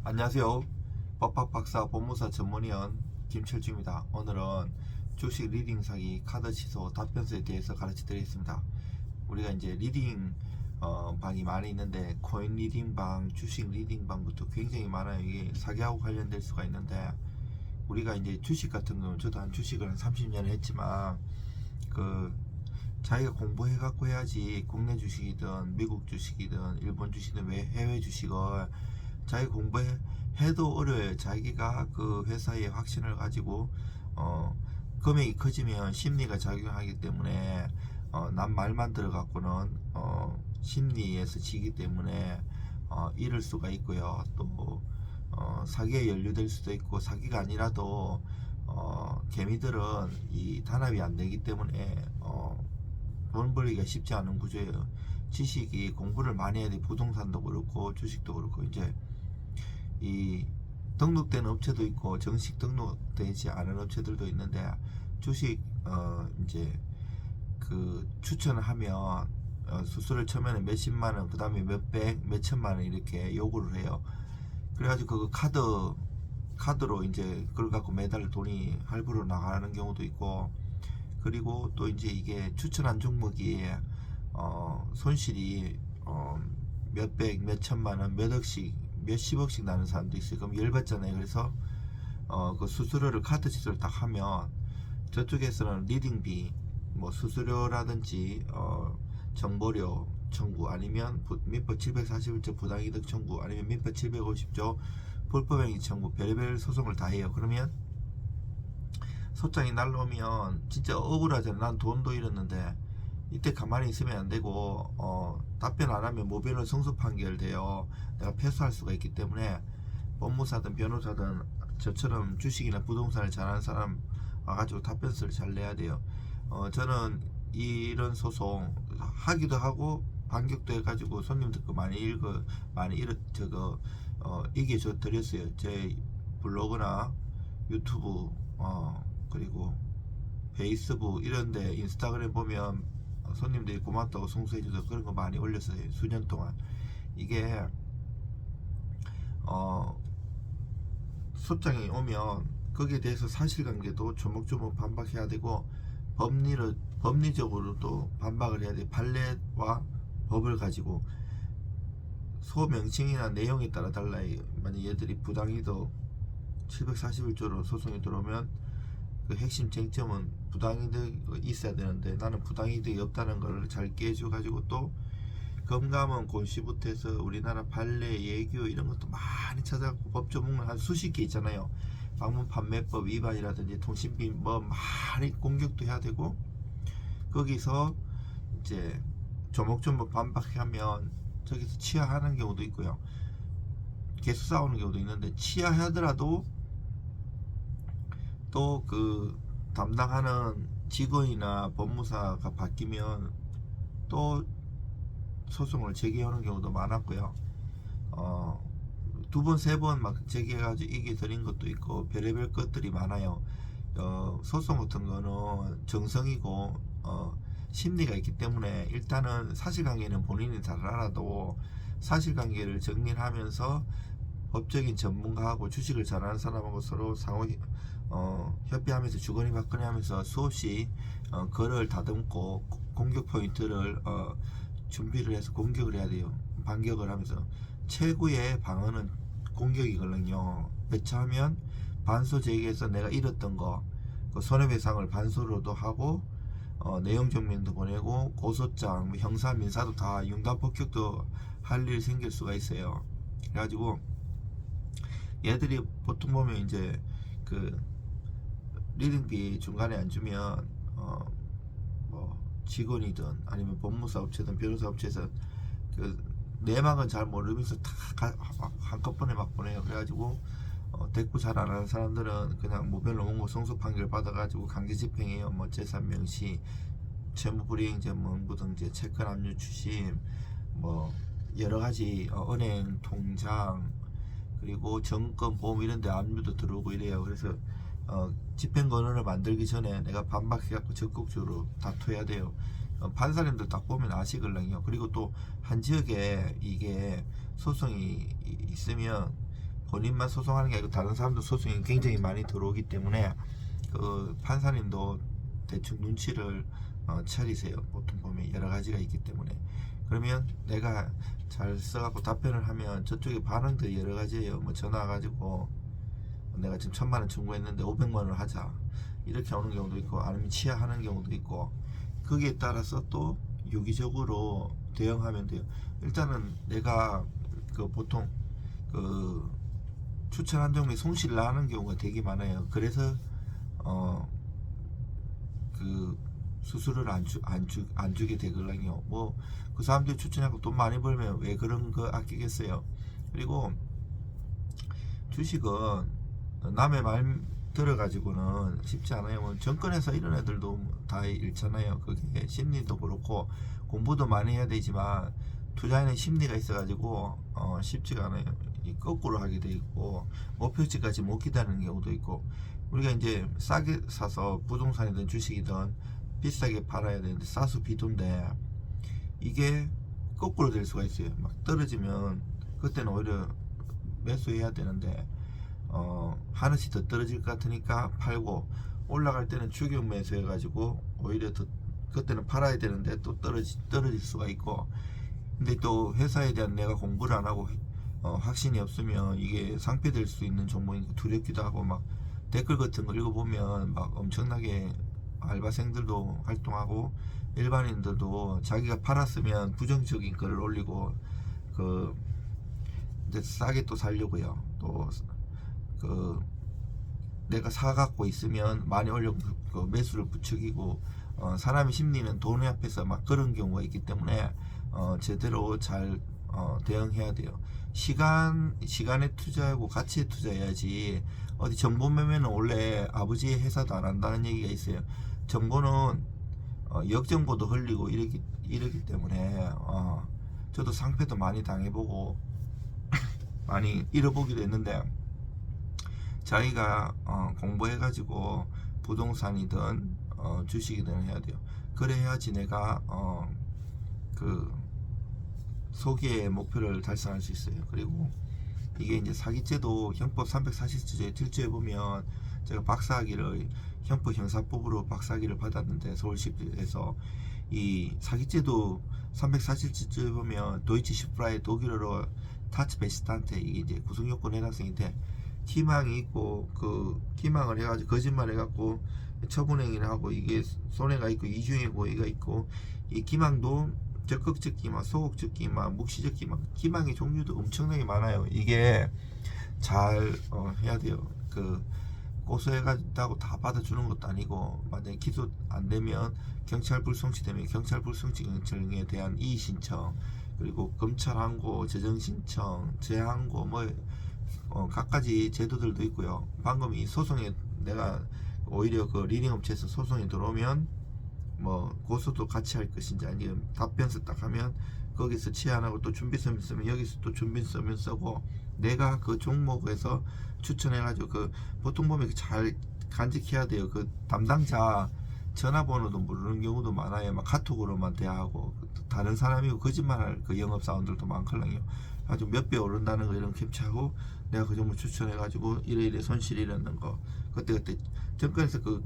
안녕하세요. 법학박사 법무사 전문위원 김철주입니다. 오늘은 주식 리딩 사기 카드 취소 답변서에 대해서 가르쳐 드리겠습니다. 우리가 이제 리딩 방이 많이 있는데 코인 리딩 방, 주식 리딩 방부터 굉장히 많아요. 이게 사기하고 관련될 수가 있는데 우리가 이제 주식 같은 경우는 저도 한 주식을 한 30년 했지만 그 자기가 공부해 갖고 해야지. 국내 주식이든 미국 주식이든 일본 주식이든 해외 주식을 자기 공부해도 어려워요. 자기가 그 회사의 확신을 가지고 금액이 커지면 심리가 작용하기 때문에 남 말만 들어갖고는 심리에서 지기 때문에 잃을 수가 있고요. 또 사기에 연루될 수도 있고, 사기가 아니라도 개미들은 이 단합이 안 되기 때문에 돈 벌기가 쉽지 않은 구조예요. 지식이 공부를 많이 해야 돼. 부동산도 그렇고 주식도 그렇고. 이제 이 등록된 업체도 있고 정식 등록되지 않은 업체들도 있는데, 주식 이제 그 추천을 하면 수수료를 처음에는 몇십만원, 그 다음에 몇백, 몇천만원 이렇게 요구를 해요. 그래가지고 그 카드로 이제 그걸 갖고 매달 돈이 할부로 나가는 경우도 있고, 그리고 또 이제 이게 추천한 종목이 손실이 몇백, 몇천만원, 몇억씩, 몇십억씩 나는 사람도 있어요. 그럼 열받잖아요. 그래서 그 수수료를, 카드 취소를 딱 하면 저쪽에서는 리딩비, 뭐 수수료라든지 정보료 청구, 아니면 민법 741조 부당이득 청구, 아니면 민법 750조 불법행위 청구, 별의별 소송을 다 해요. 그러면 소장이 날라오면 진짜 억울하잖아. 난 돈도 잃었는데. 이때 가만히 있으면 안 되고 답변 안 하면 모변을 승소 판결돼요. 내가 패소할 수가 있기 때문에 법무사든 변호사든 저처럼 주식이나 부동산을 잘하는 사람 와가지고 답변서를 잘 내야 돼요. 저는 이런 소송 하기도 하고 반격도 해가지고 손님들 거 많이 이겨줘 드렸어요. 제 블로그나 유튜브 그리고 페이스북 이런데, 인스타그램 보면 손님들이 고맙다고 송수해줘서 그런 거 많이 올렸어요. 수년 동안. 이게 소장이 오면 거기에 대해서 사실관계도 조목조목 반박해야 되고, 법리적으로도 반박을 해야 돼. 판례와 법을 가지고 소명칭이나 내용에 따라 달라요. 만약 얘들이 부당이득 741조로 소송이 들어오면 그 핵심 쟁점은 부당이득이 있어야 되는데, 나는 부당이득이 없다는 걸 잘 깨줘 가지고, 또 검감원 고시부터 해서 우리나라 판례, 예규 이런 것도 많이 찾아갖고 법 조문을 한 수십 개 있잖아요. 방문 판매법 위반이라든지 통신비 뭐 많이 공격도 해야 되고, 거기서 이제 조목조목 반박하면 저기서 취하하는 경우도 있고요. 계속 싸우는 경우도 있는데, 취하하더라도 또 그 담당하는 직원이나 법무사가 바뀌면 또 소송을 제기하는 경우도 많았고요. 두 번, 세 번 막 제기해가지고 이게 드린 것도 있고 별의별 것들이 많아요. 소송 같은 거는 정성이고 심리가 있기 때문에, 일단은 사실관계는 본인이 잘 알아도 사실관계를 정리하면서 법적인 전문가하고 주식을 잘하는 사람하고 서로 상호 협의하면서 주거니 받거니 하면서 수없이 글을 다듬고 공격 포인트를 준비를 해서 공격을 해야 돼요. 반격을 하면서. 최고의 방어는 공격이거든요. 배차하면 반소 제기해서 내가 잃었던 거, 그 손해배상을 반소로도 하고 내용 증명도 보내고 고소장, 뭐 형사 민사도 다 융단 폭격도 할 일 생길 수가 있어요. 그래가지고 얘들이 보통 보면 이제 그 리딩비 중간에 안 주면 뭐 직원이든 아니면 법무사 업체든 변호사 업체에서 그 내막은 잘 모르면서 다 한꺼번에 막 보내요. 그래가지고 대꾸 잘 안 하는 사람들은 그냥 모변 원고 승소 판결 받아가지고 강제 집행해요. 뭐 재산 명시, 채무불이행자 명부등재, 채권 압류 추심, 뭐 여러가지 은행 통장, 그리고 정권 보험 이런데 압류도 들어오고 이래요. 그래서 집행권을 만들기 전에 내가 반박해갖고 적극적으로 다투어야 돼요. 판사님들 딱 보면 아시걸랑요. 그리고 또 한 지역에 이게 소송이 있으면 본인만 소송하는 게 아니고 다른 사람도 소송이 굉장히 많이 들어오기 때문에 그 판사님도 대충 눈치를 차리세요. 보통 보면 여러 가지가 있기 때문에. 그러면 내가 잘 써갖고 답변을 하면 저쪽에 반응도 여러 가지예요. 뭐 전화 와가지고 내가 지금 1,000만 원 청구했는데 500만 원을 하자 이렇게 오는 경우도 있고, 아니면 취하하는 경우도 있고, 거기에 따라서 또 유기적으로 대응하면 돼요. 일단은 내가 그 보통 그 추천 한 종목에 손실을 나는 경우가 되게 많아요. 그래서 그 수수료를 안 주게 되거든요. 뭐 그 사람들이 추천하고 돈 많이 벌면 왜 그런 거 아끼겠어요. 그리고 주식은 남의 말 들어가지고는 쉽지 않아요. 뭐 정권에서 이런 애들도 다 잃잖아요. 그게 심리도 그렇고 공부도 많이 해야 되지만 투자에는 심리가 있어가지고 쉽지가 않아요. 거꾸로 하게 돼 있고 목표치까지 못 기다리는 경우도 있고, 우리가 이제 싸게 사서 부동산이든 주식이든 비싸게 팔아야 되는데 싸수 비도인데 이게 거꾸로 될 수가 있어요. 막 떨어지면 그때는 오히려 매수해야 되는데 하나씩 더 떨어질 것 같으니까 팔고, 올라갈 때는 추격 매수해 가지고 오히려 더 그때는 팔아야 되는데 또 떨어질 수가 있고. 근데 또 회사에 대한 내가 공부를 안 하고 확신이 없으면 이게 상폐될 수 있는 종목이니까 두렵기도 하고, 막 댓글 같은 거 읽어보면 막 엄청나게 알바생들도 활동하고 일반인들도 자기가 팔았으면 부정적인 글을 올리고 그 이제 싸게 또 살려고요. 또 그 내가 사갖고 있으면 많이 올려 그 매수를 부추기고, 사람의 심리는 돈의 앞에서 막 그런 경우가 있기 때문에 제대로 잘 대응해야 돼요. 시간에 투자하고 가치에 투자해야지. 어디 정보 매매는 원래 아버지의 회사도 안 한다는 얘기가 있어요. 정보는 역정보도 흘리고 이러기 때문에 저도 상패도 많이 당해보고 많이 잃어보기도 했는데, 자기가 공부해가지고 부동산이든 주식이든 해야 돼요. 그래야지 내가 그 소기의 목표를 달성할 수 있어요. 그리고 이게 이제 사기죄도 형법 340조에 1조에 보면, 제가 박사학위를 형법 형사법으로 박사학위를 받았는데 서울시에서 이 사기죄도 340조에 보면 도이치 슈프라의 독일어로 타츠 베스탄테, 이게 이제 구성요건 해당성인데 기망이 있고 그 기망을 해가지고 거짓말 해갖고 처분행위를 하고 이게 손해가 있고 이중의 고의가 있고, 이 기망도 적극적 기망, 소극적 기망, 묵시적 기망, 기망의 종류도 엄청나게 많아요. 이게 잘 해야 돼요. 그 고소해가지고 다 받아주는 것도 아니고, 만약에 기소 안 되면 경찰 불송치 되면 경찰 불송치 결정에 대한 이의 신청, 그리고 검찰 항고, 재정 신청, 재항고, 뭐 각가지 제도들도 있고요. 방금 이 소송에 내가 오히려 그 리딩 업체에서 소송이 들어오면 뭐 고소도 같이 할 것인지, 아니면 답변서 딱 하면 거기서 치안하고 또 준비서면 쓰면 여기서 또 준비서면 쓰고, 내가 그 종목에서 추천해가지고 그 보통 보면 잘 간직해야 돼요. 그 담당자 전화번호도 모르는 경우도 많아요. 막 카톡으로만 대화하고 다른 사람이고 거짓말할 그 영업사원들도 많거든요. 아주 몇 배 오른다는 거 이런 캡처하고 내가 그 종목 추천해가지고 이래 손실이 일어난 거 그때 정권에서 그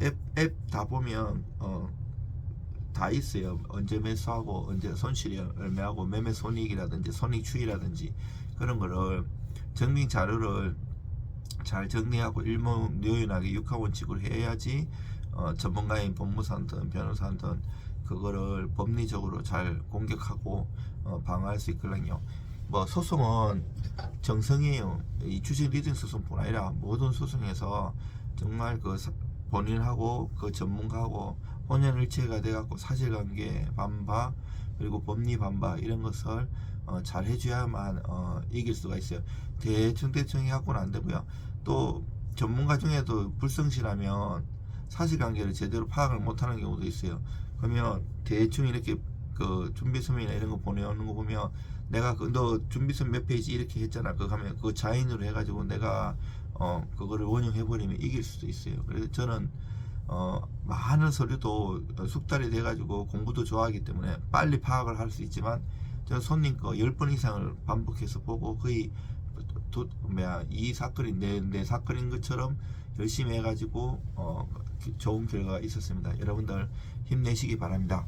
앱 다 보면 다 있어요. 언제 매수하고 언제 손실이 얼마하고 매매 손익이라든지 손익 추이라든지 그런 거를 증빙 자료를 잘 정리하고 일목요연하게 육하원칙으로 해야지 전문가인 법무사든 변호사든 그거를 법리적으로 잘 공격하고 방어할 수 있거든요. 뭐 소송은 정성이에요. 이 주식 리딩 소송뿐 아니라 모든 소송에서 정말 그 본인하고 그 전문가하고 혼연일체가 돼갖고 사실관계 반바 그리고 법리 반바 이런 것을 잘 해줘야만 이길 수가 있어요. 대충 해갖고는 안 되고요. 또 전문가 중에도 불성실하면 사실관계를 제대로 파악을 못하는 경우도 있어요. 그러면 대충 이렇게 그 준비서면이나 이런 거 보내오는 거 보면 내가 너 준비서면 몇 페이지 이렇게 했잖아. 그거 하면 그거 자인으로 해가지고 내가 그거를 원용해버리면 이길 수도 있어요. 그래서 저는 많은 서류도 숙달이 돼가지고 공부도 좋아하기 때문에 빨리 파악을 할 수 있지만, 저는 손님 거 10번 이상을 반복해서 보고 거의 이 사건이 내 사건인 것처럼 열심히 해가지고 좋은 결과가 있었습니다. 여러분들 힘내시기 바랍니다.